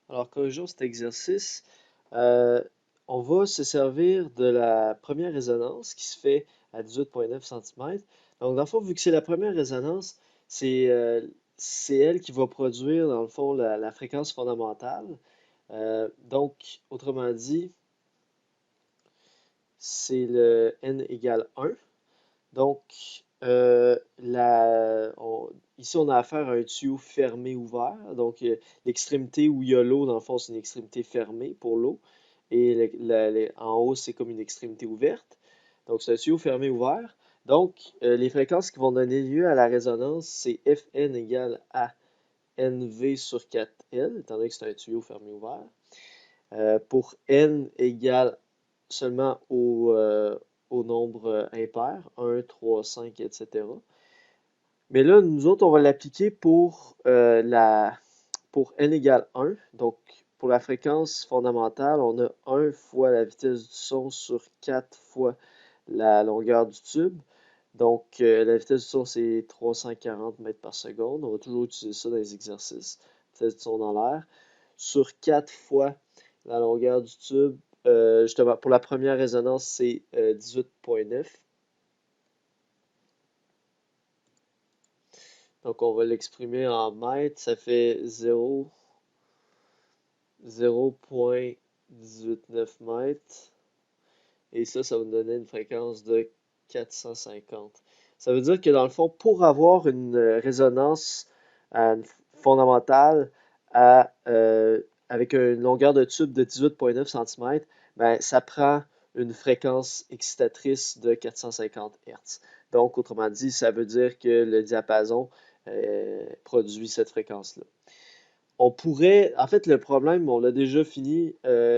Alors, corrigeons cet exercice. Euh, on va se servir de la première résonance qui se fait à 18,9 cm. Donc, dans le fond, vu que c'est la première résonance, c'est c'est elle qui va produire, dans le fond, la fréquence fondamentale. Donc, autrement dit, c'est le n égale 1. Donc, ici, on a affaire à un tuyau fermé-ouvert. Donc, l'extrémité où il y a l'eau, dans le fond, c'est une extrémité fermée pour l'eau. Et en haut, c'est comme une extrémité ouverte. Donc, c'est un tuyau fermé-ouvert. Donc, les fréquences qui vont donner lieu à la résonance, c'est Fn égale à NV sur 4L, étant donné que c'est un tuyau fermé-ouvert. Pour n égale seulement au nombre impair, 1, 3, 5, etc. Mais là, nous autres, on va l'appliquer pour n égale 1. Donc, pour la fréquence fondamentale, on a 1 fois la vitesse du son sur 4 fois la longueur du tube. Donc, la vitesse du son, c'est 340 mètres par seconde. On va toujours utiliser ça dans les exercices. Vitesse du son dans l'air. Sur 4 fois la longueur du tube. Justement, pour la première résonance, c'est 18,9. Donc, on va l'exprimer en mètres. Ça fait 0,189 mètres. Et ça va nous donner une fréquence de 450. Ça veut dire que dans le fond, pour avoir une résonance fondamentale avec une longueur de tube de 18,9 cm, ben, ça prend une fréquence excitatrice de 450 Hz. Donc, autrement dit, ça veut dire que le diapason produit cette fréquence-là. On pourrait, en fait, le problème, on l'a déjà fini,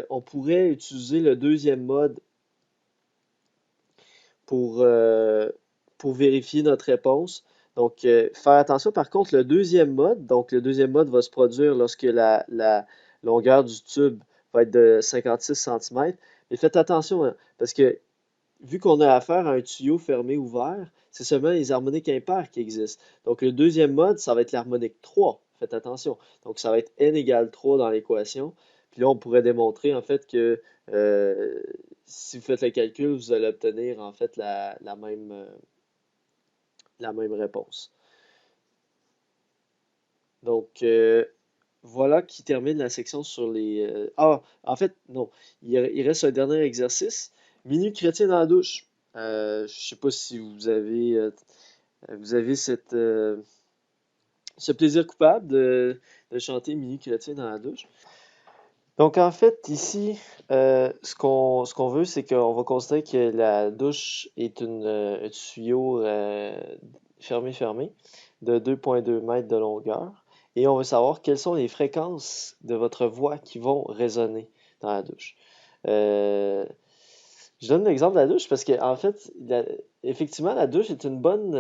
on pourrait utiliser le deuxième mode pour, euh, pour vérifier notre réponse. Donc, faire attention, par contre, le deuxième mode va se produire lorsque la longueur du tube va être de 56 cm. Mais faites attention, hein, parce que vu qu'on a affaire à un tuyau fermé ouvert, c'est seulement les harmoniques impaires qui existent. Donc, le deuxième mode, ça va être l'harmonique 3. Faites attention. Donc, ça va être n égale 3 dans l'équation. Puis là, on pourrait démontrer en fait que euh, si vous faites le calcul, vous allez obtenir en fait la même réponse. Donc, voilà qui termine la section sur les... en fait, non. Il reste un dernier exercice. Minute chrétien dans la douche. Je sais pas si vous avez ce plaisir coupable de chanter Minute chrétien dans la douche. Donc, en fait, ici, ce qu'on veut, c'est qu'on va considérer que la douche est un tuyau fermé de 2,2 mètres de longueur. Et on veut savoir quelles sont les fréquences de votre voix qui vont résonner dans la douche. Euh, je donne l'exemple de la douche parce que, en fait, effectivement, la douche est une bonne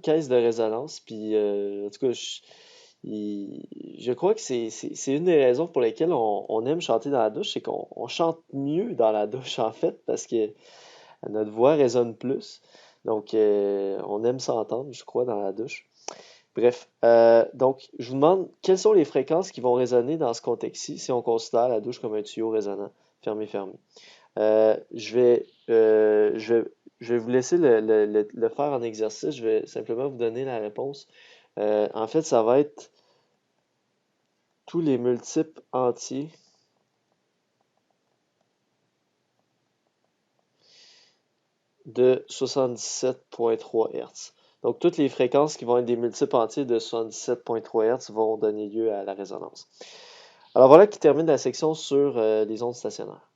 caisse de résonance. Puis, en tout cas, je crois que c'est une des raisons pour lesquelles on aime chanter dans la douche, c'est qu'on chante mieux dans la douche, en fait, parce que notre voix résonne plus. Donc, on aime s'entendre, je crois, dans la douche. Bref, donc, je vous demande quelles sont les fréquences qui vont résonner dans ce contexte-ci si on considère la douche comme un tuyau résonnant, fermé. Je vais vous laisser le faire en exercice. Je vais simplement vous donner la réponse. En fait, ça va être tous les multiples entiers de 77,3 Hz. Donc, toutes les fréquences qui vont être des multiples entiers de 77,3 Hz vont donner lieu à la résonance. Alors voilà qui termine la section sur les ondes stationnaires.